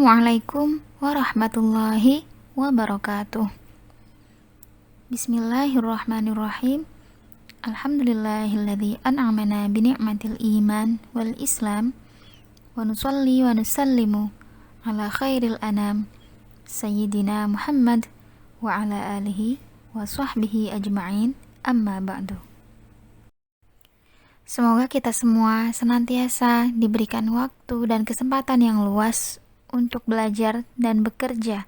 Assalamualaikum warahmatullahi wabarakatuh. Bismillahirrahmanirrahim. Alhamdulillahilladzi an'amana bini'matil iman wal islam wa nusalli wa nusallimu ala khairil anam Sayyidina Muhammad wa ala alihi wa sahbihi ajma'in, amma ba'du. Semoga kita semua senantiasa diberikan waktu dan kesempatan yang luas untuk belajar dan bekerja.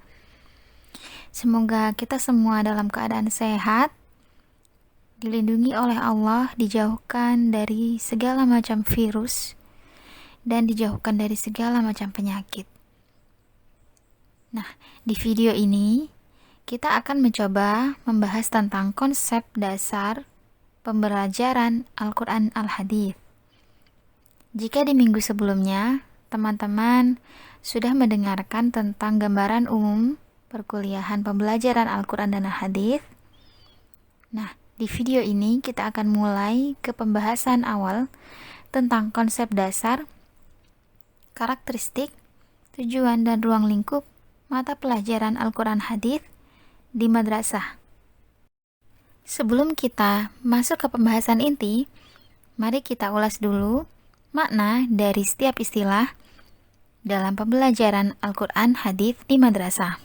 Semoga kita semua dalam keadaan sehat, dilindungi oleh Allah, dijauhkan dari segala macam virus, dan dijauhkan dari segala macam penyakit. Nah, di video ini kita akan mencoba membahas tentang konsep dasar pembelajaran Al-Quran Al-Hadits. Jika di minggu sebelumnya teman-teman sudah mendengarkan tentang gambaran umum perkuliahan pembelajaran Al-Quran dan Al-Hadits, nah, di video ini kita akan mulai ke pembahasan awal tentang konsep dasar, karakteristik, tujuan dan ruang lingkup mata pelajaran Al-Quran Hadits di madrasah. Sebelum kita masuk ke pembahasan inti, mari kita ulas dulu makna dari setiap istilah dalam pembelajaran Al-Quran Hadits di madrasah.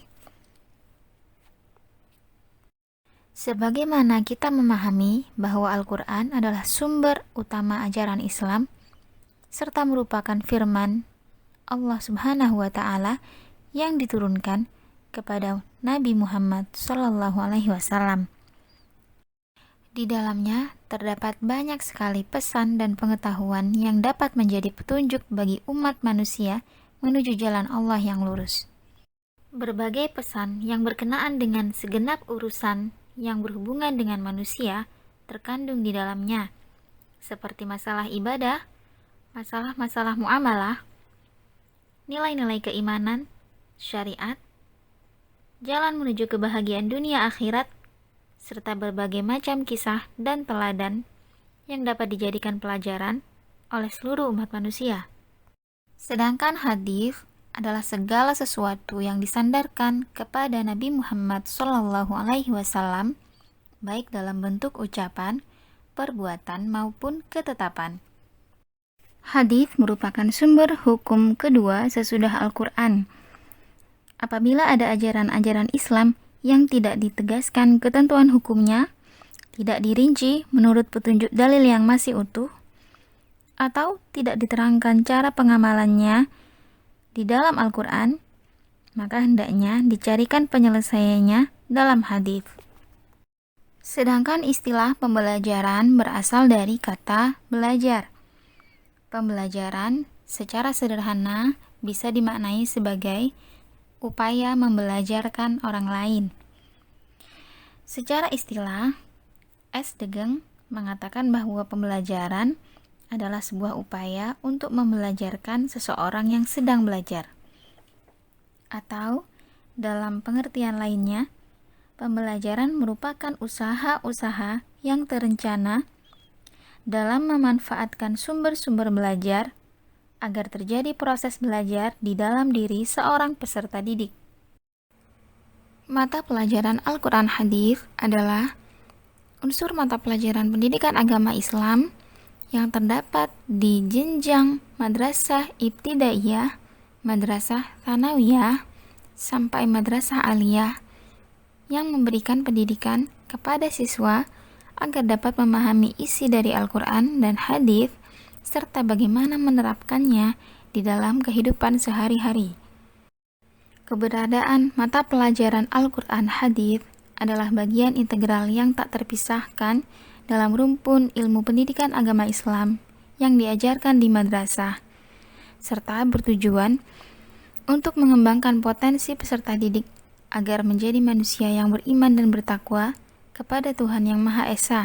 Sebagaimana kita memahami bahwa Al-Quran adalah sumber utama ajaran Islam, serta merupakan firman Allah Subhanahu wa Ta'ala yang diturunkan kepada Nabi Muhammad SAW. Di dalamnya terdapat banyak sekali pesan dan pengetahuan yang dapat menjadi petunjuk bagi umat manusia menuju jalan Allah yang lurus. Berbagai pesan yang berkenaan dengan segenap urusan yang berhubungan dengan manusia terkandung di dalamnya, seperti masalah ibadah, masalah-masalah muamalah, nilai-nilai keimanan, syariat, jalan menuju kebahagiaan dunia akhirat, serta berbagai macam kisah dan teladan yang dapat dijadikan pelajaran oleh seluruh umat manusia. Sedangkan hadis adalah segala sesuatu yang disandarkan kepada Nabi Muhammad SAW, baik dalam bentuk ucapan, perbuatan maupun ketetapan. Hadis merupakan sumber hukum kedua sesudah Al-Quran. Apabila ada ajaran-ajaran Islam yang tidak ditegaskan ketentuan hukumnya, tidak dirinci menurut petunjuk dalil yang masih utuh, atau tidak diterangkan cara pengamalannya di dalam Al-Quran, maka hendaknya dicarikan penyelesaiannya dalam hadis. Sedangkan istilah pembelajaran berasal dari kata belajar. Pembelajaran secara sederhana bisa dimaknai sebagai upaya membelajarkan orang lain. Secara istilah, S. Degeng mengatakan bahwa pembelajaran adalah sebuah upaya untuk membelajarkan seseorang yang sedang belajar. Atau, dalam pengertian lainnya, pembelajaran merupakan usaha-usaha yang terencana dalam memanfaatkan sumber-sumber belajar agar terjadi proses belajar di dalam diri seorang peserta didik. Mata pelajaran Al-Quran Hadits adalah unsur mata pelajaran pendidikan agama Islam yang terdapat di jenjang madrasah ibtidaiyah, madrasah tsanawiyah, sampai madrasah aliyah yang memberikan pendidikan kepada siswa agar dapat memahami isi dari Al-Quran dan Hadits serta bagaimana menerapkannya di dalam kehidupan sehari-hari. Keberadaan mata pelajaran Al-Quran Hadits adalah bagian integral yang tak terpisahkan dalam rumpun ilmu pendidikan agama Islam yang diajarkan di madrasah, serta bertujuan untuk mengembangkan potensi peserta didik agar menjadi manusia yang beriman dan bertakwa kepada Tuhan Yang Maha Esa.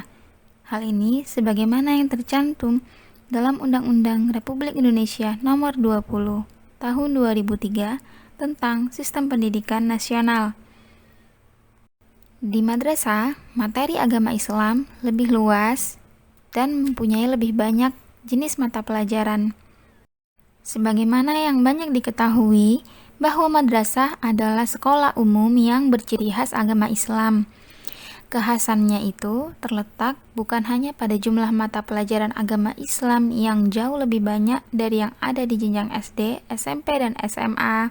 Hal ini sebagaimana yang tercantum dalam Undang-Undang Republik Indonesia Nomor 20 Tahun 2003 tentang Sistem Pendidikan Nasional. Di madrasah, materi agama Islam lebih luas dan mempunyai lebih banyak jenis mata pelajaran. Sebagaimana yang banyak diketahui bahwa madrasah adalah sekolah umum yang berciri khas agama Islam. Kekhasannya itu terletak bukan hanya pada jumlah mata pelajaran agama Islam yang jauh lebih banyak dari yang ada di jenjang SD, SMP, dan SMA.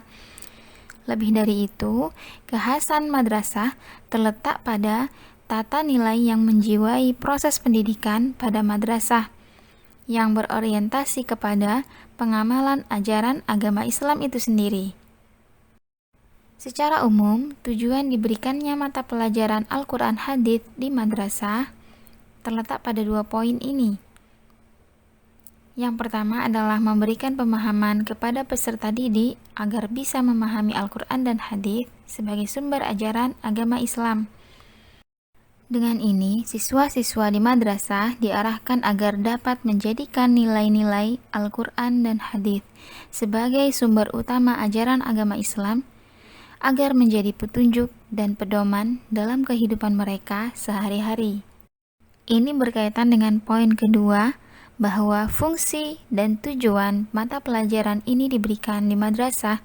Lebih dari itu, kekhasan madrasah terletak pada tata nilai yang menjiwai proses pendidikan pada madrasah, yang berorientasi kepada pengamalan ajaran agama Islam itu sendiri. Secara umum, tujuan diberikannya mata pelajaran Al-Quran Hadits di madrasah terletak pada 2 poin ini. Yang pertama adalah memberikan pemahaman kepada peserta didik agar bisa memahami Al-Quran dan Hadits sebagai sumber ajaran agama Islam. Dengan ini, siswa-siswa di madrasah diarahkan agar dapat menjadikan nilai-nilai Al-Quran dan Hadits sebagai sumber utama ajaran agama Islam, agar menjadi petunjuk dan pedoman dalam kehidupan mereka sehari-hari. Ini berkaitan dengan poin kedua, bahwa fungsi dan tujuan mata pelajaran ini diberikan di madrasah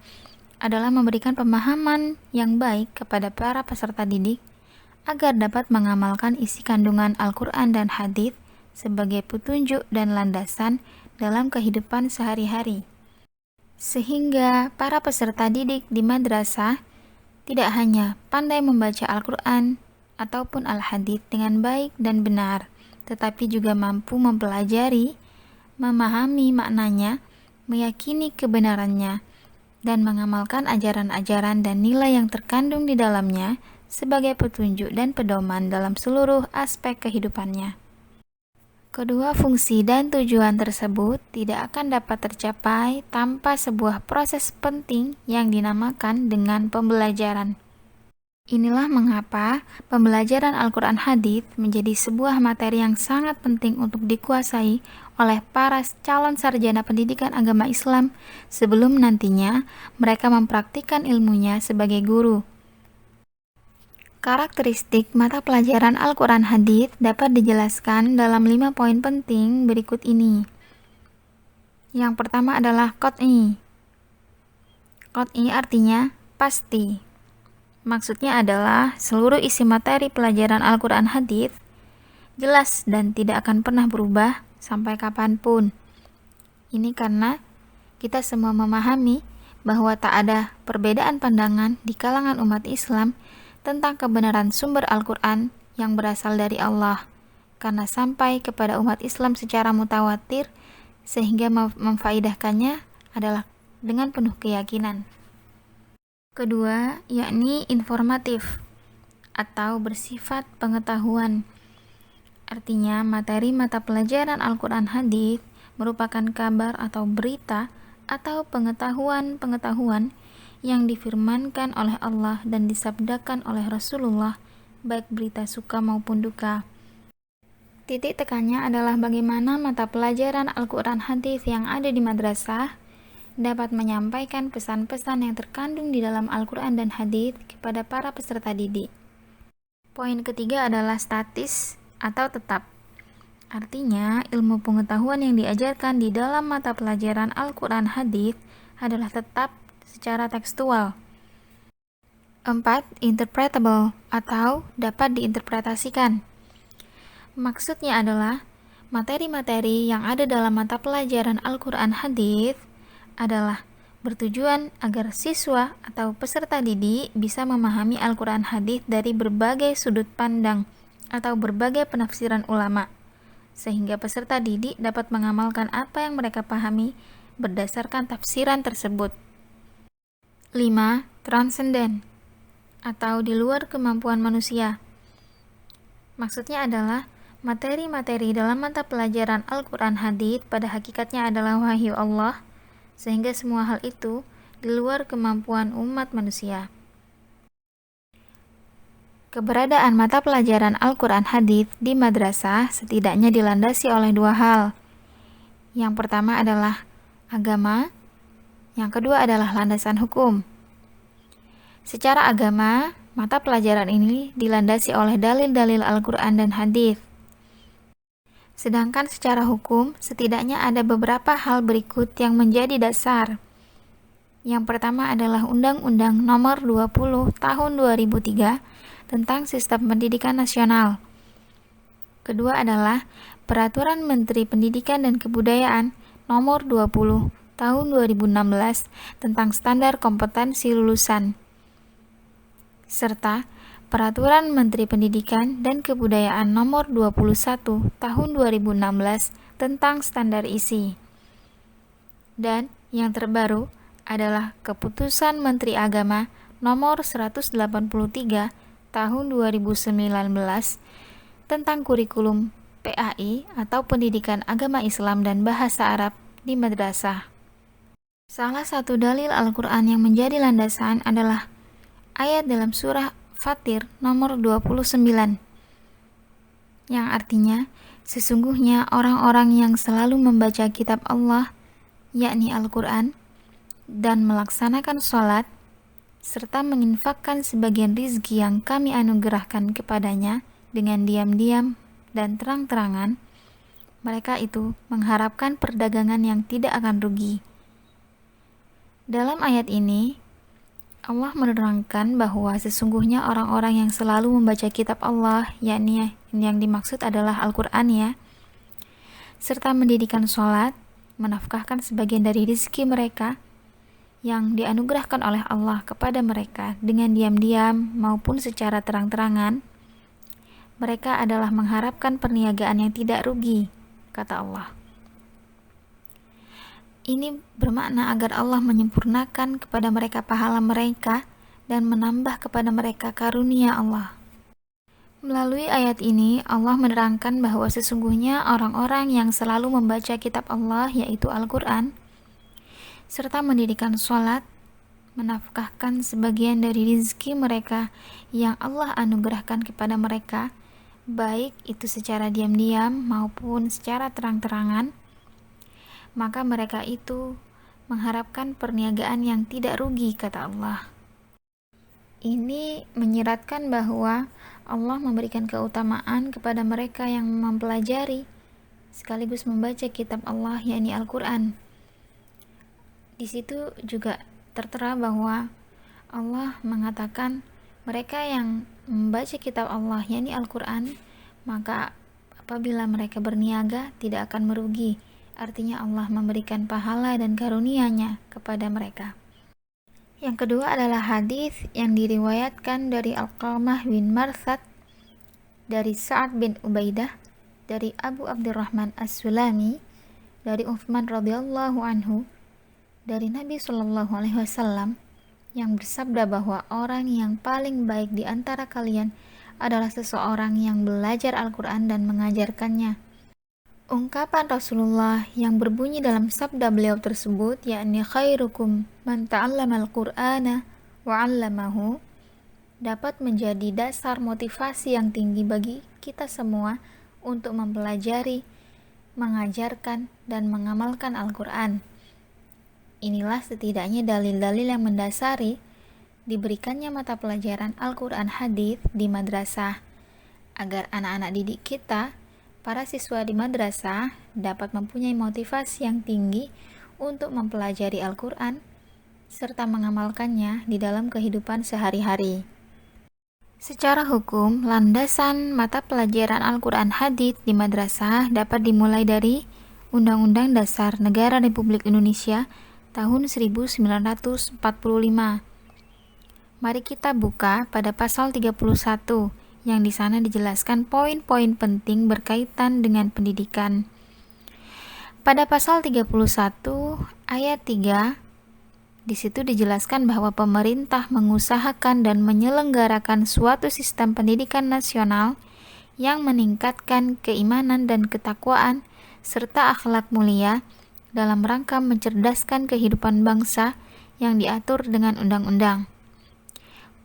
adalah memberikan pemahaman yang baik kepada para peserta didik agar dapat mengamalkan isi kandungan Al-Quran dan Hadits sebagai petunjuk dan landasan dalam kehidupan sehari-hari. Sehingga para peserta didik di madrasah tidak hanya pandai membaca Al-Quran ataupun Al-Hadits dengan baik dan benar, tetapi juga mampu mempelajari, memahami maknanya, meyakini kebenarannya, dan mengamalkan ajaran-ajaran dan nilai yang terkandung di dalamnya sebagai petunjuk dan pedoman dalam seluruh aspek kehidupannya. Kedua fungsi dan tujuan tersebut tidak akan dapat tercapai tanpa sebuah proses penting yang dinamakan dengan pembelajaran. Inilah mengapa pembelajaran Al-Quran Hadits menjadi sebuah materi yang sangat penting untuk dikuasai oleh para calon sarjana pendidikan agama Islam sebelum nantinya mereka mempraktikkan ilmunya sebagai guru. Karakteristik mata pelajaran Al-Quran Hadits dapat dijelaskan dalam 5 poin penting berikut ini. Yang pertama adalah qat'i. Qat'i artinya pasti. Maksudnya adalah seluruh isi materi pelajaran Al-Quran Hadits jelas dan tidak akan pernah berubah sampai kapanpun. Ini karena kita semua memahami bahwa tak ada perbedaan pandangan di kalangan umat Islam tentang kebenaran sumber Al-Quran yang berasal dari Allah, karena sampai kepada umat Islam secara mutawatir, sehingga memfaidahkannya adalah dengan penuh keyakinan. Kedua, yakni informatif atau bersifat pengetahuan. Artinya, materi mata pelajaran Al-Quran Hadits merupakan kabar atau berita atau pengetahuan-pengetahuan yang difirmankan oleh Allah dan disabdakan oleh Rasulullah, baik berita suka maupun duka. Titik tekannya adalah bagaimana mata pelajaran Al-Quran Hadits yang ada di madrasah dapat menyampaikan pesan-pesan yang terkandung di dalam Al-Quran dan Hadits kepada para peserta didik. Poin ketiga adalah statis atau tetap. Artinya, ilmu pengetahuan yang diajarkan di dalam mata pelajaran Al-Quran Hadits adalah tetap secara tekstual. 4. Interpretable atau dapat diinterpretasikan. Maksudnya adalah materi-materi yang ada dalam mata pelajaran Al-Quran Hadits adalah bertujuan agar siswa atau peserta didik bisa memahami Al-Quran Hadits dari berbagai sudut pandang atau berbagai penafsiran ulama, sehingga peserta didik dapat mengamalkan apa yang mereka pahami berdasarkan tafsiran tersebut. 5. Transenden atau di luar kemampuan manusia. Maksudnya adalah materi-materi dalam mata pelajaran Al-Quran Hadits pada hakikatnya adalah wahyu Allah, sehingga semua hal itu di luar kemampuan umat manusia. Keberadaan mata pelajaran Al-Quran Hadits di madrasah setidaknya dilandasi oleh 2 hal. Yang pertama adalah agama, yang kedua adalah landasan hukum. Secara agama, mata pelajaran ini dilandasi oleh dalil-dalil Al-Quran dan Hadits. Sedangkan secara hukum, setidaknya ada beberapa hal berikut yang menjadi dasar. Yang pertama adalah Undang-Undang Nomor 20 Tahun 2003 tentang Sistem Pendidikan Nasional. Kedua adalah Peraturan Menteri Pendidikan dan Kebudayaan Nomor 20 Tahun 2016 tentang Standar Kompetensi Lulusan, serta Peraturan Menteri Pendidikan dan Kebudayaan Nomor 21 Tahun 2016 tentang Standar Isi. Dan yang terbaru adalah Keputusan Menteri Agama Nomor 183 Tahun 2019 tentang kurikulum PAI atau Pendidikan Agama Islam dan Bahasa Arab di madrasah. Salah satu dalil Al-Quran yang menjadi landasan adalah ayat dalam surah Fatir nomor 29, yang artinya, sesungguhnya orang-orang yang selalu membaca kitab Allah, yakni Al-Quran, dan melaksanakan sholat, serta menginfakkan sebagian rizki yang kami anugerahkan kepadanya dengan diam-diam dan terang-terangan, mereka itu mengharapkan perdagangan yang tidak akan rugi. Dalam ayat ini, Allah menerangkan bahwa sesungguhnya orang-orang yang selalu membaca kitab Allah, yakni yang dimaksud adalah Al-Quran ya, serta mendirikan sholat, menafkahkan sebagian dari rizki mereka yang dianugerahkan oleh Allah kepada mereka dengan diam-diam maupun secara terang-terangan, mereka adalah mengharapkan perniagaan yang tidak rugi, kata Allah. Ini bermakna agar Allah menyempurnakan kepada mereka pahala mereka dan menambah kepada mereka karunia Allah. Melalui ayat ini, Allah menerangkan bahwa sesungguhnya orang-orang yang selalu membaca kitab Allah, yaitu Al-Quran, serta mendirikan sholat, menafkahkan sebagian dari rizki mereka yang Allah anugerahkan kepada mereka, baik itu secara diam-diam maupun secara terang-terangan, maka mereka itu mengharapkan perniagaan yang tidak rugi, kata Allah. Ini menyiratkan bahwa Allah memberikan keutamaan kepada mereka yang mempelajari sekaligus membaca kitab Allah, yakni Al-Quran. Di situ juga tertera bahwa Allah mengatakan mereka yang membaca kitab Allah, yakni Al-Quran, maka apabila mereka berniaga tidak akan merugi. Artinya Allah memberikan pahala dan karunia-Nya kepada mereka. Yang kedua adalah hadis yang diriwayatkan dari Alqamah bin Marsad, dari Sa'ad bin Ubaidah, dari Abu Abdurrahman As-Sulami, dari Uthman radhiyallahu anhu, dari Nabi Shallallahu alaihi wasallam yang bersabda bahwa orang yang paling baik di antara kalian adalah seseorang yang belajar Al-Quran dan mengajarkannya. Ungkapan Rasulullah yang berbunyi dalam sabda beliau tersebut, yakni khairukum man ta'allamal Qur'ana wa 'allamahu, dapat menjadi dasar motivasi yang tinggi bagi kita semua untuk mempelajari, mengajarkan, dan mengamalkan Al-Quran. Inilah setidaknya dalil-dalil yang mendasari diberikannya mata pelajaran Al-Quran hadis di madrasah, agar anak-anak didik kita, para siswa di madrasah, dapat mempunyai motivasi yang tinggi untuk mempelajari Al-Quran serta mengamalkannya di dalam kehidupan sehari-hari. Secara hukum, landasan mata pelajaran Al-Quran hadis di madrasah dapat dimulai dari Undang-Undang Dasar Negara Republik Indonesia tahun 1945. Mari kita buka pada pasal 31, yang di sana dijelaskan poin-poin penting berkaitan dengan pendidikan. Pada pasal 31 ayat 3, di situ dijelaskan bahwa pemerintah mengusahakan dan menyelenggarakan suatu sistem pendidikan nasional yang meningkatkan keimanan dan ketakwaan serta akhlak mulia dalam rangka mencerdaskan kehidupan bangsa yang diatur dengan undang-undang.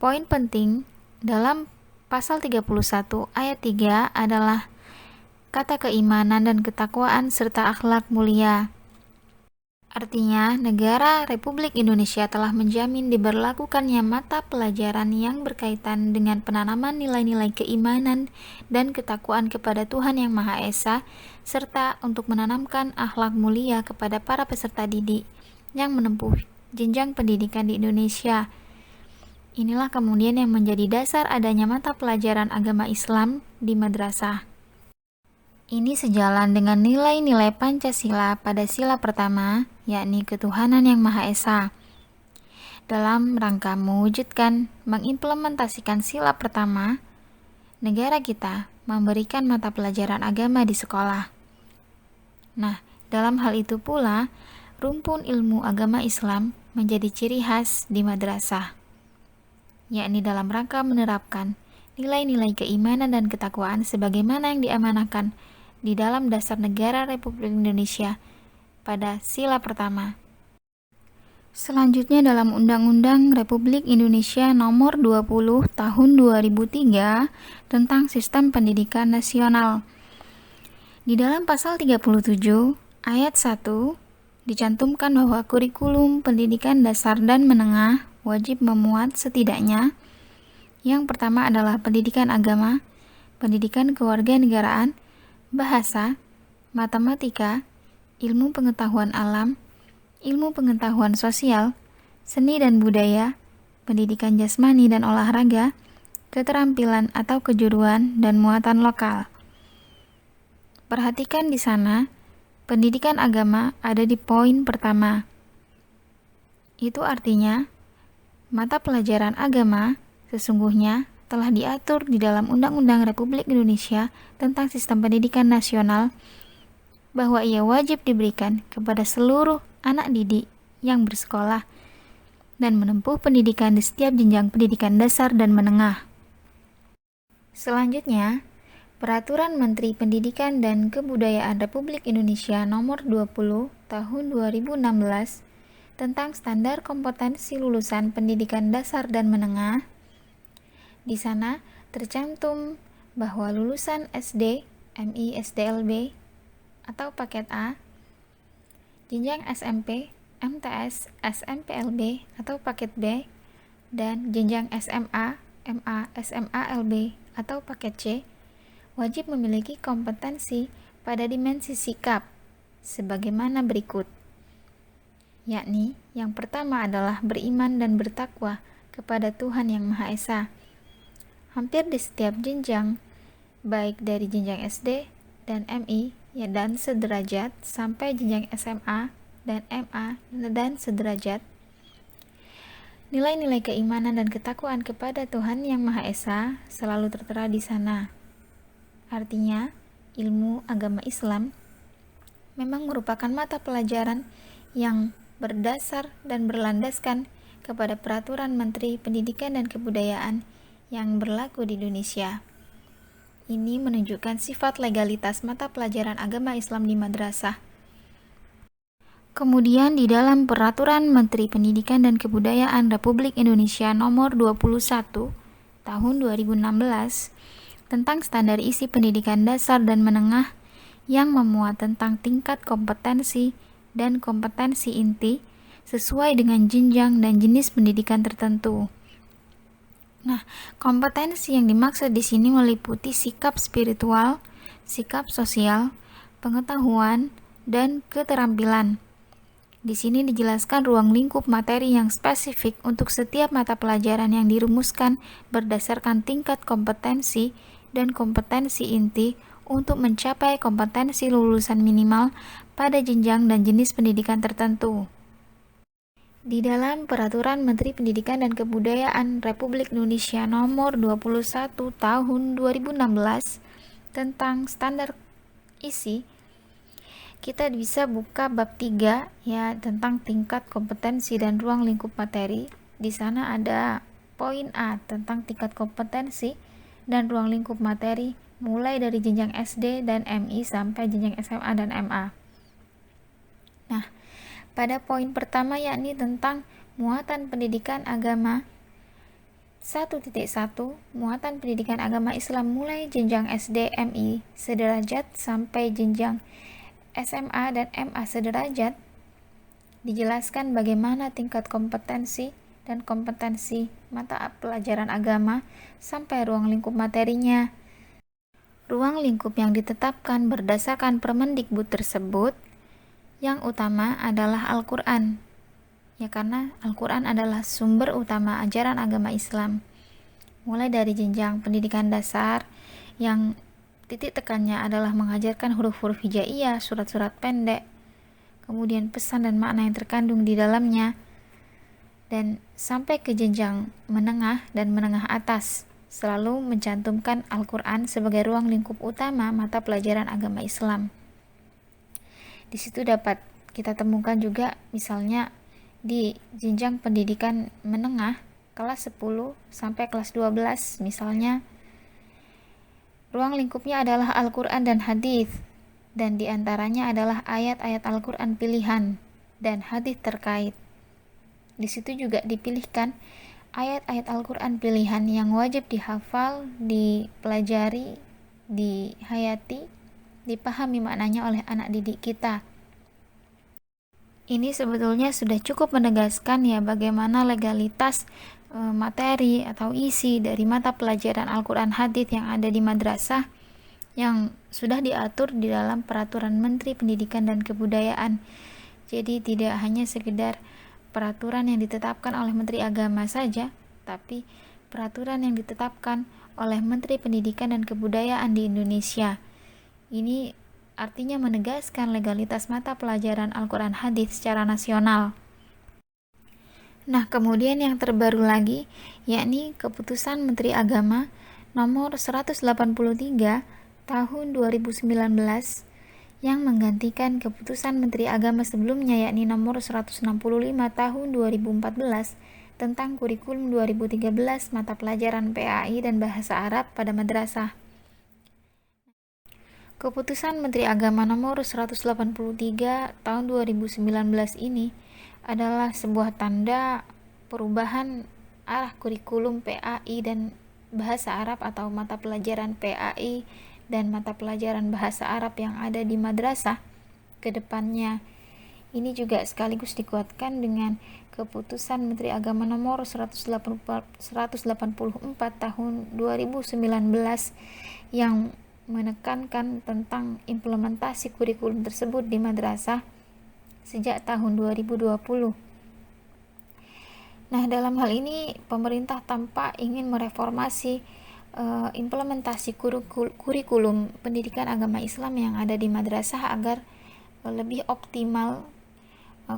Poin penting dalam pasal 31 ayat 3 adalah kata keimanan dan ketakwaan serta akhlak mulia. Artinya, negara Republik Indonesia telah menjamin diberlakukannya mata pelajaran yang berkaitan dengan penanaman nilai-nilai keimanan dan ketakwaan kepada Tuhan Yang Maha Esa, serta untuk menanamkan akhlak mulia kepada para peserta didik yang menempuh jenjang pendidikan di Indonesia. Inilah kemudian yang menjadi dasar adanya mata pelajaran agama Islam di madrasah. Ini sejalan dengan nilai-nilai Pancasila pada sila pertama, yakni ketuhanan yang Maha Esa. Dalam rangka mewujudkan, mengimplementasikan sila pertama, negara kita memberikan mata pelajaran agama di sekolah. Nah, dalam hal itu pula, rumpun ilmu agama Islam menjadi ciri khas di madrasah, yakni dalam rangka menerapkan nilai-nilai keimanan dan ketakwaan sebagaimana yang diamanahkan di dalam Dasar Negara Republik Indonesia pada sila pertama. Selanjutnya dalam Undang-Undang Republik Indonesia Nomor 20 Tahun 2003 tentang Sistem Pendidikan Nasional. Di dalam pasal 37 ayat 1 dicantumkan bahwa kurikulum pendidikan dasar dan menengah wajib memuat setidaknya yang pertama adalah pendidikan agama, pendidikan kewarganegaraan, bahasa, matematika, ilmu pengetahuan alam, ilmu pengetahuan sosial, seni dan budaya, pendidikan jasmani dan olahraga, keterampilan atau kejuruan, dan muatan lokal. Perhatikan di sana, pendidikan agama ada di poin pertama. Itu artinya, mata pelajaran agama sesungguhnya telah diatur di dalam Undang-Undang Republik Indonesia tentang Sistem Pendidikan Nasional bahwa ia wajib diberikan kepada seluruh anak didik yang bersekolah dan menempuh pendidikan di setiap jenjang pendidikan dasar dan menengah. Selanjutnya, Peraturan Menteri Pendidikan dan Kebudayaan Republik Indonesia Nomor 20 Tahun 2016 tentang standar kompetensi lulusan pendidikan dasar dan menengah. Di sana tercantum bahwa lulusan SD, MI, SDLB atau paket A, jenjang SMP, MTS, SMPLB atau paket B, dan jenjang SMA, MA, SMALB atau paket C, wajib memiliki kompetensi pada dimensi sikap sebagaimana berikut, yakni yang pertama adalah beriman dan bertakwa kepada Tuhan Yang Maha Esa. Hampir di setiap jenjang, baik dari jenjang SD dan MI dan sederajat sampai jenjang SMA dan MA dan sederajat, nilai-nilai keimanan dan ketakwaan kepada Tuhan Yang Maha Esa selalu tertera di sana. Artinya, ilmu agama Islam memang merupakan mata pelajaran yang berdasar dan berlandaskan kepada Peraturan Menteri Pendidikan dan Kebudayaan yang berlaku di Indonesia. Ini menunjukkan sifat legalitas mata pelajaran agama Islam di madrasah. Kemudian di dalam Peraturan Menteri Pendidikan dan Kebudayaan Republik Indonesia Nomor 21 Tahun 2016 tentang standar isi pendidikan dasar dan menengah yang memuat tentang tingkat kompetensi dan kompetensi inti sesuai dengan jenjang dan jenis pendidikan tertentu. Nah, kompetensi yang dimaksud di sini meliputi sikap spiritual, sikap sosial, pengetahuan, dan keterampilan. Di sini dijelaskan ruang lingkup materi yang spesifik untuk setiap mata pelajaran yang dirumuskan berdasarkan tingkat kompetensi dan kompetensi inti untuk mencapai kompetensi lulusan minimal pada jenjang dan jenis pendidikan tertentu. Di dalam Peraturan Menteri Pendidikan dan Kebudayaan Republik Indonesia Nomor 21 Tahun 2016 tentang standar isi, kita bisa buka bab 3 ya tentang tingkat kompetensi dan ruang lingkup materi. Di sana ada poin A tentang tingkat kompetensi dan ruang lingkup materi mulai dari jenjang SD dan MI sampai jenjang SMA dan MA. Nah, pada poin pertama yakni tentang muatan pendidikan agama 1.1 muatan pendidikan agama Islam mulai jenjang SD MI sederajat sampai jenjang SMA dan MA sederajat, dijelaskan bagaimana tingkat kompetensi dan kompetensi mata pelajaran agama sampai ruang lingkup materinya. Ruang lingkup yang ditetapkan berdasarkan Permendikbud tersebut yang utama adalah Al-Quran, Ya karena Al-Quran adalah sumber utama ajaran agama Islam. Mulai dari jenjang pendidikan dasar yang titik tekannya adalah mengajarkan huruf-huruf hijaiyah, surat-surat pendek, kemudian pesan dan makna yang terkandung di dalamnya, dan sampai ke jenjang menengah dan menengah atas, selalu mencantumkan Al-Quran sebagai ruang lingkup utama mata pelajaran agama Islam. Di situ dapat kita temukan juga misalnya di jenjang pendidikan menengah kelas 10 sampai kelas 12 misalnya, ruang lingkupnya adalah Al-Quran dan hadis, dan diantaranya adalah ayat-ayat Al-Quran pilihan dan hadis terkait. Di situ juga dipilihkan ayat-ayat Al-Quran pilihan yang wajib dihafal, dipelajari, dihayati, dipahami maknanya oleh anak didik kita. Ini sebetulnya sudah cukup menegaskan ya bagaimana legalitas materi atau isi dari mata pelajaran Al-Quran hadis yang ada di madrasah yang sudah diatur di dalam peraturan Menteri Pendidikan dan Kebudayaan. Jadi tidak hanya sekedar peraturan yang ditetapkan oleh Menteri Agama saja, tapi peraturan yang ditetapkan oleh Menteri Pendidikan dan Kebudayaan di Indonesia. Ini artinya menegaskan legalitas mata pelajaran Al-Quran hadis secara nasional. Nah, kemudian yang terbaru lagi, yakni Keputusan Menteri Agama nomor 183 tahun 2019 yang menggantikan Keputusan Menteri Agama sebelumnya, yakni nomor 165 tahun 2014 tentang kurikulum 2013 mata pelajaran PAI dan Bahasa Arab pada madrasah. Keputusan Menteri Agama nomor 183 tahun 2019 ini adalah sebuah tanda perubahan arah kurikulum PAI dan Bahasa Arab atau mata pelajaran PAI dan mata pelajaran Bahasa Arab yang ada di madrasah ke depannya. Ini juga sekaligus dikuatkan dengan Keputusan Menteri Agama nomor 184 tahun 2019 yang menekankan tentang implementasi kurikulum tersebut di madrasah sejak tahun 2020. Nah, dalam hal ini pemerintah tampak ingin mereformasi implementasi kurikulum pendidikan agama Islam yang ada di madrasah agar lebih optimal,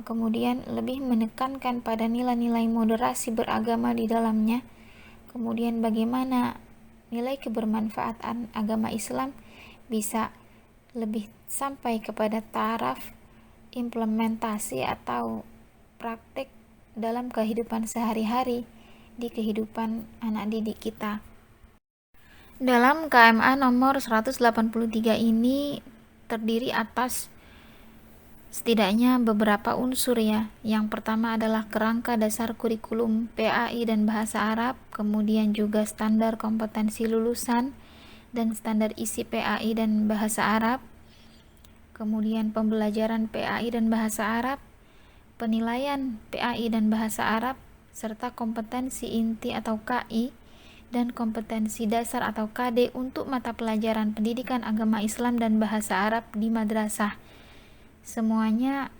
kemudian lebih menekankan pada nilai-nilai moderasi beragama di dalamnya, kemudian bagaimana nilai kebermanfaatan agama Islam bisa lebih sampai kepada taraf implementasi atau praktek dalam kehidupan sehari-hari di kehidupan anak didik kita. Dalam KMA nomor 183 ini terdiri atas setidaknya beberapa unsur ya. Yang pertama adalah kerangka dasar kurikulum PAI dan Bahasa Arab, kemudian juga standar kompetensi lulusan dan standar isi PAI dan Bahasa Arab, kemudian pembelajaran PAI dan Bahasa Arab, penilaian PAI dan Bahasa Arab, serta kompetensi inti atau KI dan kompetensi dasar atau KD untuk mata pelajaran pendidikan agama Islam dan Bahasa Arab di madrasah. Semuanya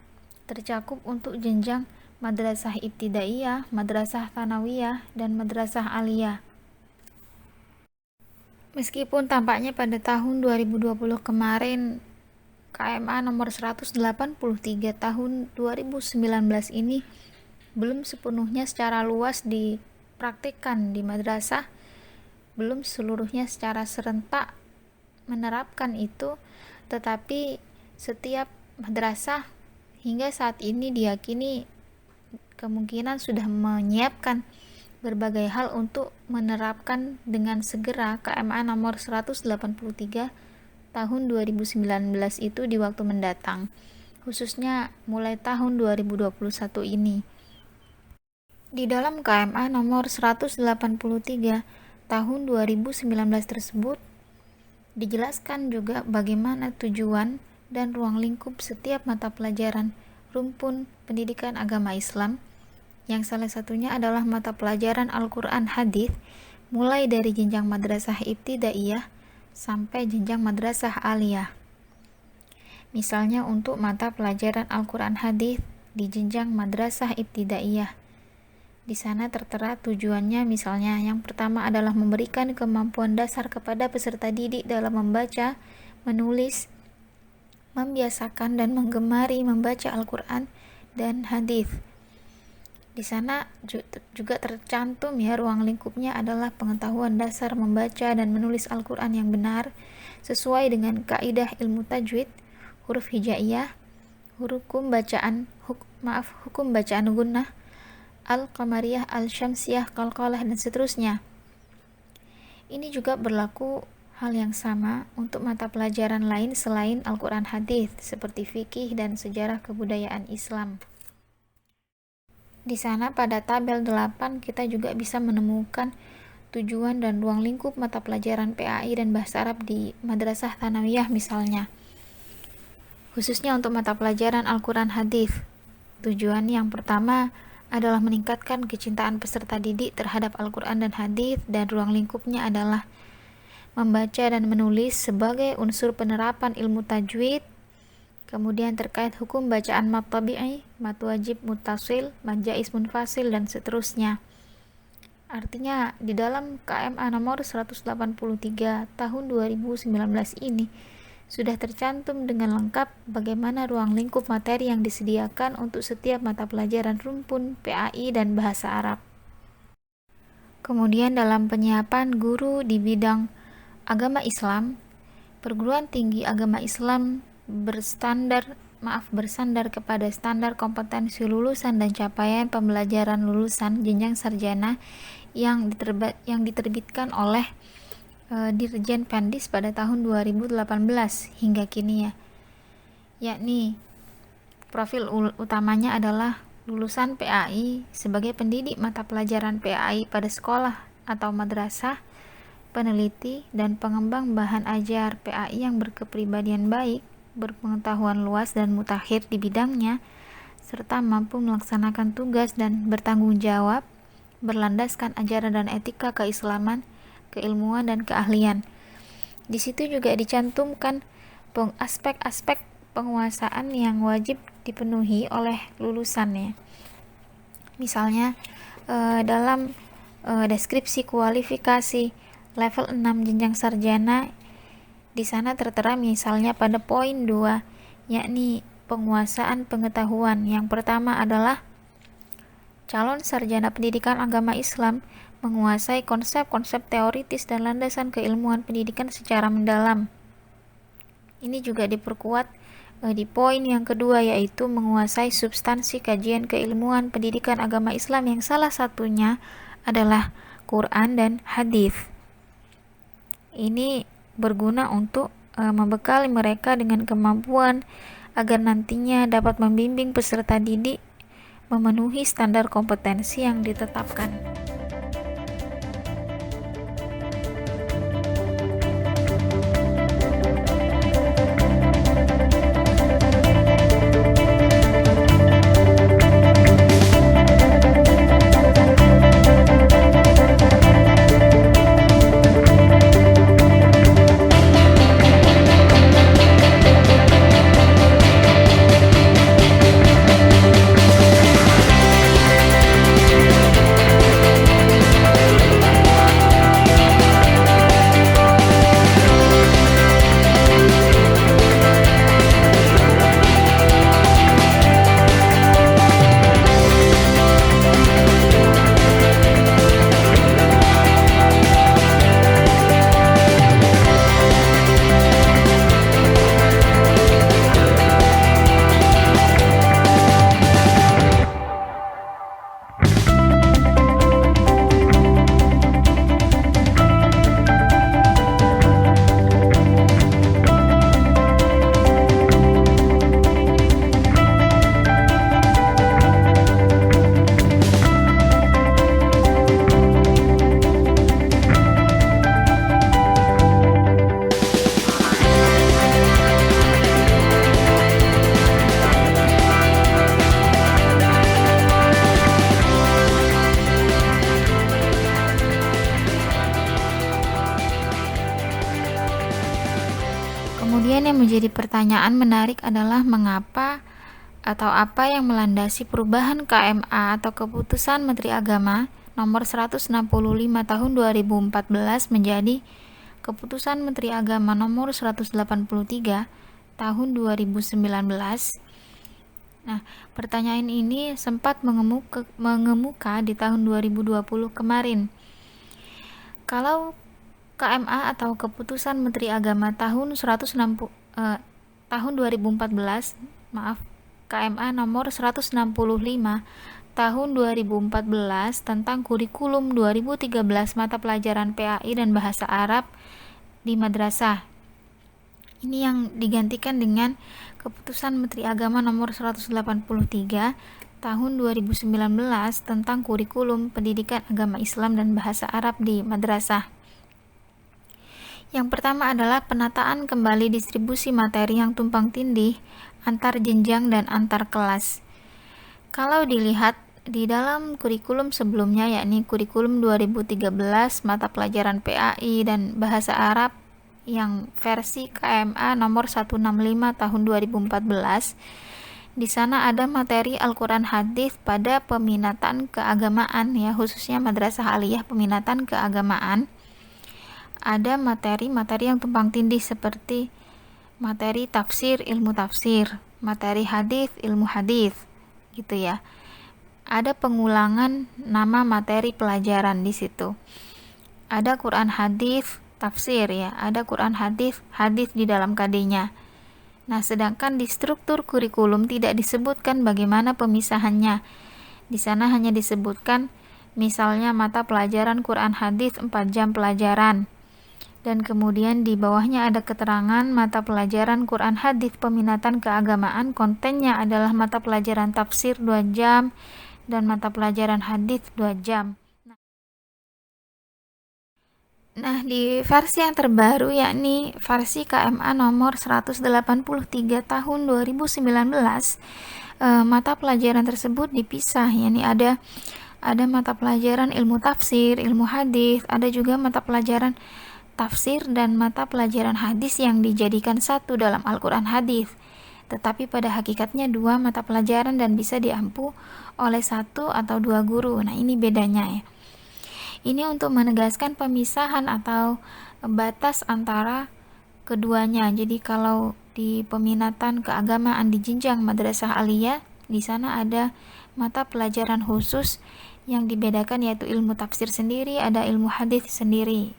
tercakup untuk jenjang madrasah ibtidaiyah, madrasah tsanawiyah, dan madrasah aliyah. Meskipun tampaknya pada tahun 2020 kemarin KMA nomor 183 tahun 2019 ini belum sepenuhnya secara luas dipraktikkan di madrasah, belum seluruhnya secara serentak menerapkan itu, tetapi setiap madrasah hingga saat ini diyakini kemungkinan sudah menyiapkan berbagai hal untuk menerapkan dengan segera KMA nomor 183 tahun 2019 itu di waktu mendatang, khususnya mulai tahun 2021 ini. Di dalam KMA nomor 183 tahun 2019 tersebut dijelaskan juga bagaimana tujuan dan ruang lingkup setiap mata pelajaran rumpun pendidikan agama Islam, yang salah satunya adalah mata pelajaran Al-Quran hadis mulai dari jenjang madrasah ibtidaiyah sampai jenjang madrasah aliyah. Misalnya untuk mata pelajaran Al-Quran hadis di jenjang madrasah ibtidaiyah. Di sana tertera tujuannya, misalnya yang pertama adalah memberikan kemampuan dasar kepada peserta didik dalam membaca, menulis, membiasakan dan menggemari membaca Al-Quran dan hadis. Di sana juga tercantum ya, ruang lingkupnya adalah pengetahuan dasar membaca dan menulis Al-Quran yang benar sesuai dengan kaidah ilmu tajwid, huruf hijaiyah, hukum bacaan gunnah, al-qamariyah, al-syamsiyah, qalqalah dan seterusnya. Ini juga berlaku hal yang sama untuk mata pelajaran lain selain Al-Quran hadis seperti fikih dan sejarah kebudayaan Islam. Di sana pada tabel 8 kita juga bisa menemukan tujuan dan ruang lingkup mata pelajaran PAI dan Bahasa Arab di Madrasah Tsanawiyah misalnya. Khususnya untuk mata pelajaran Al-Quran hadis. Tujuan yang pertama adalah meningkatkan kecintaan peserta didik terhadap Al-Quran dan hadis, dan ruang lingkupnya adalah membaca dan menulis sebagai unsur penerapan ilmu tajwid. Kemudian terkait hukum bacaan mad tabi'i, mad wajib muttasil, mad jaiz munfasil dan seterusnya. Artinya di dalam KMA nomor 183 tahun 2019 ini sudah tercantum dengan lengkap bagaimana ruang lingkup materi yang disediakan untuk setiap mata pelajaran rumpun PAI dan Bahasa Arab. Kemudian dalam penyiapan guru di bidang agama Islam, perguruan tinggi agama Islam bersandar kepada standar kompetensi lulusan dan capaian pembelajaran lulusan jenjang sarjana yang diterbitkan oleh Dirjen Pendis pada tahun 2018 hingga kini ya. Yakni profil utamanya adalah lulusan PAI sebagai pendidik mata pelajaran PAI pada sekolah atau madrasah, peneliti dan pengembang bahan ajar PAI yang berkepribadian baik, berpengetahuan luas dan mutakhir di bidangnya, serta mampu melaksanakan tugas dan bertanggung jawab berlandaskan ajaran dan etika keislaman, keilmuan dan keahlian. Di situ juga dicantumkan aspek-aspek penguasaan yang wajib dipenuhi oleh lulusannya. Misalnya dalam deskripsi kualifikasi level 6 jenjang sarjana, di sana tertera misalnya pada poin 2, yakni penguasaan pengetahuan. Yang pertama adalah calon sarjana pendidikan agama Islam menguasai konsep-konsep teoritis dan landasan keilmuan pendidikan secara mendalam. Ini juga diperkuat di poin yang kedua, yaitu menguasai substansi kajian keilmuan pendidikan agama Islam yang salah satunya adalah Quran dan hadis. Ini berguna untuk membekali mereka dengan kemampuan agar nantinya dapat membimbing peserta didik memenuhi standar kompetensi yang ditetapkan. Kemudian yang menjadi pertanyaan menarik adalah mengapa atau apa yang melandasi perubahan KMA atau Keputusan Menteri Agama nomor 165 tahun 2014 menjadi Keputusan Menteri Agama nomor 183 tahun 2019. Nah, pertanyaan ini sempat mengemuka di tahun 2020 kemarin. Kalau KMA atau Keputusan Menteri Agama tahun 2014, KMA nomor 165 tahun 2014 tentang kurikulum 2013 mata pelajaran PAI dan bahasa Arab di madrasah. Ini yang digantikan dengan Keputusan Menteri Agama nomor 183 tahun 2019 tentang kurikulum pendidikan agama Islam dan bahasa Arab di madrasah. Yang pertama adalah penataan kembali distribusi materi yang tumpang tindih antar jenjang dan antar kelas. Kalau dilihat di dalam kurikulum sebelumnya, yakni kurikulum 2013 mata pelajaran PAI dan bahasa Arab yang versi KMA nomor 165 tahun 2014, di sana ada materi Al-Quran hadis pada peminatan keagamaan, ya, khususnya Madrasah Aliyah peminatan keagamaan. Ada materi-materi yang tumpang tindih seperti materi tafsir, ilmu tafsir, materi hadis, ilmu hadis, gitu ya. Ada pengulangan nama materi pelajaran di situ. Ada Quran hadis, tafsir, ya. Ada Quran hadis, hadis di dalam KD-nya. Nah, sedangkan di struktur kurikulum tidak disebutkan bagaimana pemisahannya. Di sana hanya disebutkan misalnya mata pelajaran Quran hadis 4 jam pelajaran. Dan kemudian di bawahnya ada keterangan mata pelajaran Quran hadis peminatan keagamaan, kontennya adalah mata pelajaran tafsir 2 jam dan mata pelajaran hadis 2 jam. Nah, di versi yang terbaru, yakni versi KMA nomor 183 tahun 2019, mata pelajaran tersebut dipisah, yakni ada mata pelajaran ilmu tafsir, ilmu hadis, ada juga mata pelajaran tafsir dan mata pelajaran hadis yang dijadikan satu dalam Al-Quran hadis, tetapi pada hakikatnya 2 mata pelajaran dan bisa diampu oleh 1 atau 2 guru. Nah, ini bedanya, ya. Ini untuk menegaskan pemisahan atau batas antara keduanya. Jadi kalau di peminatan keagamaan di jenjang Madrasah Aliyah, di sana ada mata pelajaran khusus yang dibedakan, yaitu ilmu tafsir sendiri, ada ilmu hadis sendiri.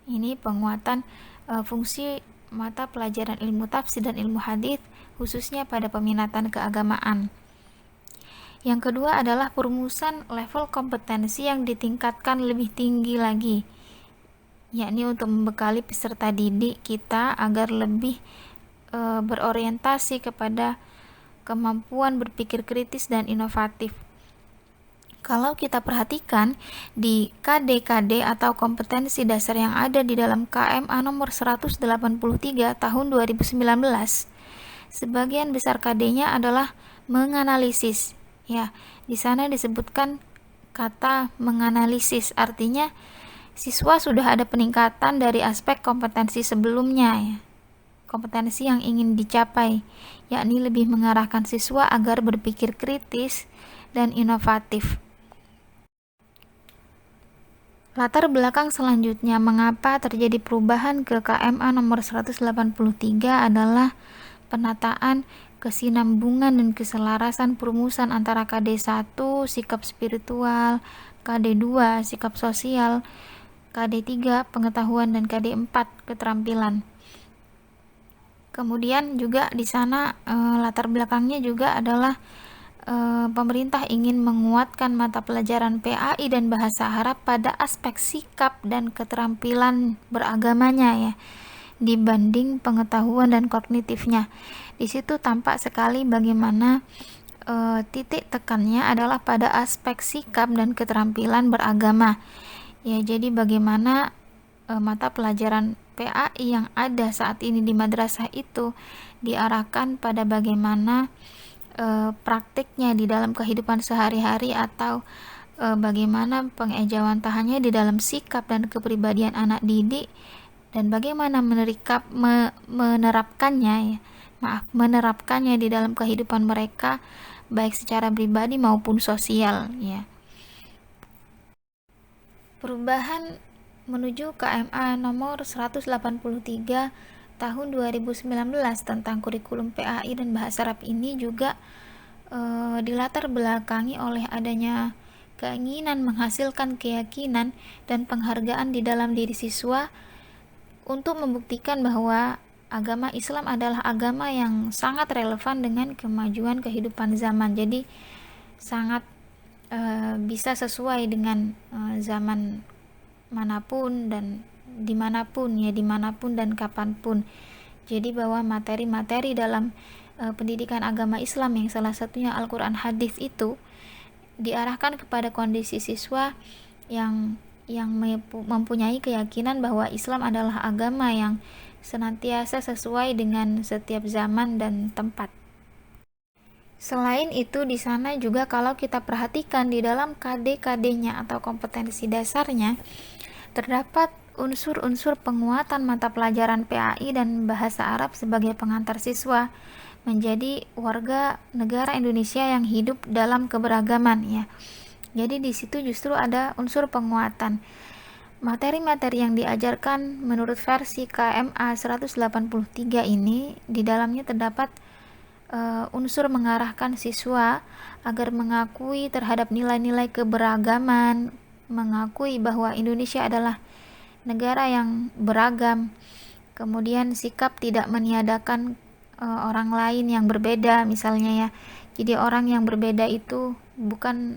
Ini penguatan fungsi mata pelajaran ilmu tafsir dan ilmu hadis khususnya pada peminatan keagamaan. Yang kedua adalah perumusan level kompetensi yang ditingkatkan lebih tinggi lagi, yakni untuk membekali peserta didik kita agar lebih berorientasi kepada kemampuan berpikir kritis dan inovatif. Kalau kita perhatikan di KD-KD atau kompetensi dasar yang ada di dalam KMA nomor 183 tahun 2019, sebagian besar KD-nya adalah menganalisis. Ya, di sana disebutkan kata menganalisis, artinya siswa sudah ada peningkatan dari aspek kompetensi sebelumnya, ya. Kompetensi yang ingin dicapai, yakni lebih mengarahkan siswa agar berpikir kritis dan inovatif. Latar belakang selanjutnya mengapa terjadi perubahan ke KMA nomor 183 adalah penataan kesinambungan dan keselarasan perumusan antara KD1 sikap spiritual, KD2 sikap sosial, KD3 pengetahuan, dan KD4 keterampilan. Kemudian juga di sana latar belakangnya juga adalah pemerintah ingin menguatkan mata pelajaran PAI dan bahasa Arab pada aspek sikap dan keterampilan beragamanya, ya, dibanding pengetahuan dan kognitifnya. Di situ tampak sekali bagaimana titik tekannya adalah pada aspek sikap dan keterampilan beragama. Ya, jadi bagaimana mata pelajaran PAI yang ada saat ini di madrasah itu diarahkan pada bagaimana praktiknya di dalam kehidupan sehari-hari, atau bagaimana pengejawantahannya di dalam sikap dan kepribadian anak didik, dan bagaimana menerapkannya, ya, menerapkannya di dalam kehidupan mereka baik secara pribadi maupun sosial ya. Perubahan menuju KMA nomor 183 tahun 2019 tentang kurikulum PAI dan bahasa Arab ini juga dilatar belakangi oleh adanya keinginan menghasilkan keyakinan dan penghargaan di dalam diri siswa untuk membuktikan bahwa agama Islam adalah agama yang sangat relevan dengan kemajuan kehidupan zaman. Jadi sangat bisa sesuai dengan zaman manapun dan dimanapun dan kapanpun. Jadi bahwa materi-materi dalam pendidikan agama Islam yang salah satunya Al-Quran hadis itu diarahkan kepada kondisi siswa yang mempunyai keyakinan bahwa Islam adalah agama yang senantiasa sesuai dengan setiap zaman dan tempat. Selain itu, di sana juga kalau kita perhatikan di dalam KD-KD-nya atau kompetensi dasarnya terdapat unsur-unsur penguatan mata pelajaran PAI dan bahasa Arab sebagai pengantar siswa menjadi warga negara Indonesia yang hidup dalam keberagaman ya. Jadi di situ justru ada unsur penguatan. Materi-materi yang diajarkan menurut versi KMA 183 ini di dalamnya terdapat unsur mengarahkan siswa agar mengakui terhadap nilai-nilai keberagaman, mengakui bahwa Indonesia adalah negara yang beragam, kemudian sikap tidak meniadakan orang lain yang berbeda misalnya ya. Jadi orang yang berbeda itu bukan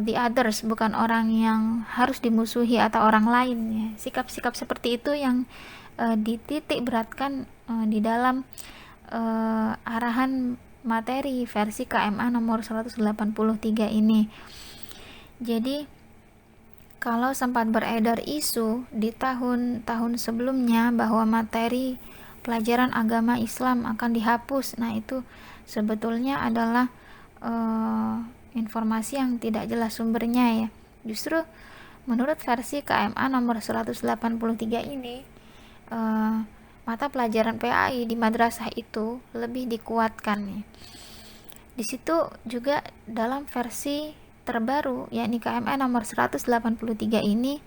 the others, bukan orang yang harus dimusuhi atau orang lain ya. Sikap-sikap seperti itu yang dititik beratkan di dalam arahan materi versi KMA nomor 183 ini. Jadi kalau sempat beredar isu di tahun-tahun sebelumnya bahwa materi pelajaran agama Islam akan dihapus, nah itu sebetulnya adalah informasi yang tidak jelas sumbernya ya. Justru menurut versi KMA nomor 183 ini mata pelajaran PAI di madrasah itu lebih dikuatkan ya. Di situ juga dalam versi terbaru yakni KMA nomor 183 ini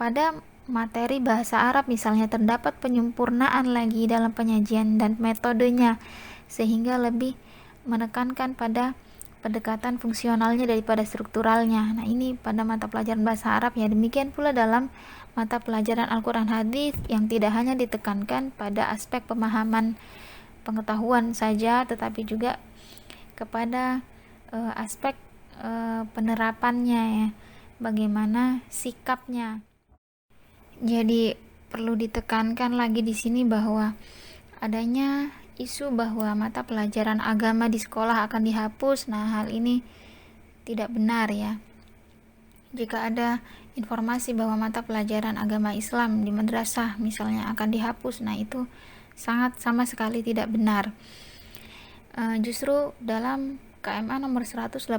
pada materi bahasa Arab misalnya terdapat penyempurnaan lagi dalam penyajian dan metodenya sehingga lebih menekankan pada pendekatan fungsionalnya daripada strukturalnya. Nah, ini pada mata pelajaran bahasa Arab ya. Demikian pula dalam mata pelajaran Al-Quran hadis yang tidak hanya ditekankan pada aspek pemahaman pengetahuan saja tetapi juga kepada aspek penerapannya ya, bagaimana sikapnya. Jadi perlu ditekankan lagi di sini bahwa adanya isu bahwa mata pelajaran agama di sekolah akan dihapus. Nah, hal ini tidak benar ya. Jika ada informasi bahwa mata pelajaran agama Islam di madrasah misalnya akan dihapus, nah itu sangat sama sekali tidak benar. Justru dalam KMA nomor 183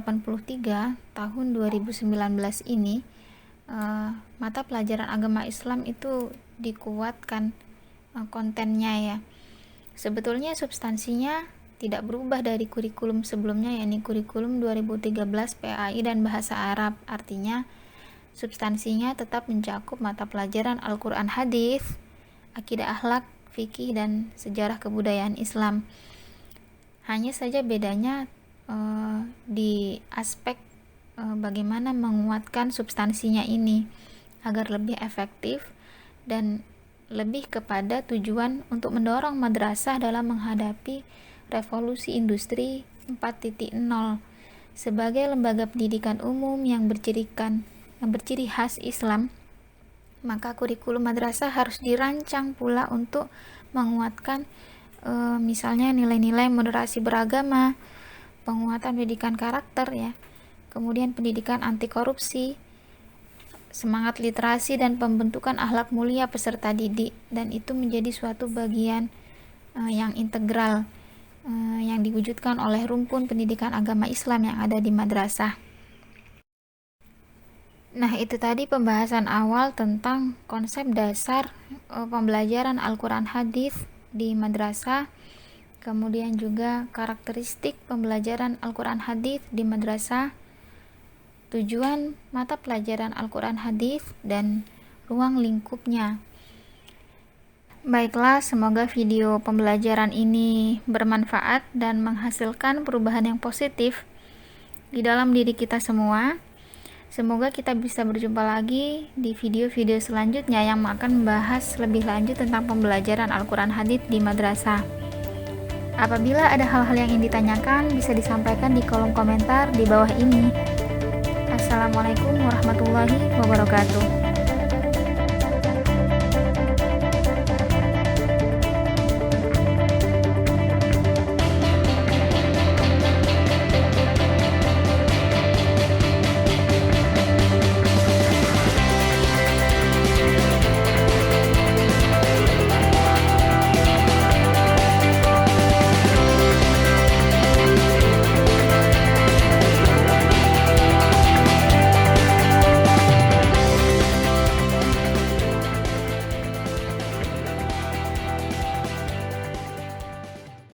tahun 2019 ini mata pelajaran agama Islam itu dikuatkan kontennya ya. Sebetulnya substansinya tidak berubah dari kurikulum sebelumnya yakni kurikulum 2013 PAI dan bahasa Arab. Artinya substansinya tetap mencakup mata pelajaran Al-Quran hadis, akidah akhlak, fikih dan sejarah kebudayaan Islam. Hanya saja bedanya di aspek bagaimana menguatkan substansinya ini agar lebih efektif dan lebih kepada tujuan untuk mendorong madrasah dalam menghadapi revolusi industri 4.0 sebagai lembaga pendidikan umum yang berciri khas Islam. Maka kurikulum madrasah harus dirancang pula untuk menguatkan misalnya nilai-nilai moderasi beragama, penguatan pendidikan karakter ya, kemudian pendidikan anti korupsi, semangat literasi dan pembentukan akhlak mulia peserta didik, dan itu menjadi suatu bagian yang integral yang diwujudkan oleh rumpun pendidikan agama Islam yang ada di madrasah. Nah, itu tadi pembahasan awal tentang konsep dasar pembelajaran Al-Quran hadis di madrasah, kemudian juga karakteristik pembelajaran Al-Quran Hadis di madrasah, tujuan mata pelajaran Al-Quran Hadis, dan ruang lingkupnya. Baiklah, semoga video pembelajaran ini bermanfaat dan menghasilkan perubahan yang positif di dalam diri kita semua. Semoga kita bisa berjumpa lagi di video-video selanjutnya yang akan membahas lebih lanjut tentang pembelajaran Al-Quran Hadis di madrasah. Apabila ada hal-hal yang ingin ditanyakan, bisa disampaikan di kolom komentar di bawah ini. Assalamualaikum warahmatullahi wabarakatuh.